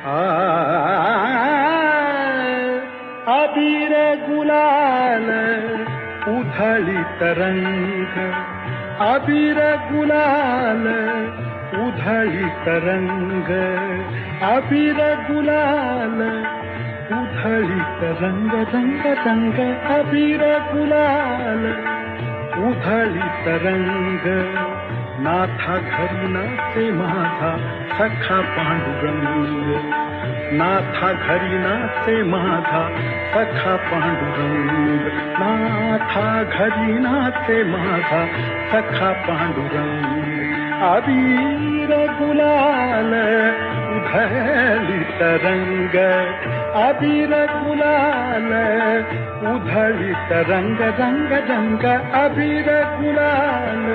आ अबीर गुलाल उधळी तरंग, अबीर गुलाल उधळी तरंग, अबीर गुलाल उधळी तरंग, रंग रंग अबीर गुलाल उधळी तरंग. नाथा घरी नाचे माझा सखा पांडुरंग, नाथा घरी नाचे माझा सखा पांडुरंग, नाथा घरी नाचे माझा सखा पांडुरंग. अबीर गुलाल उधळी तरंग, अबीर गुलाल उधळी तरंग, रंग रंग अबीर गुलाल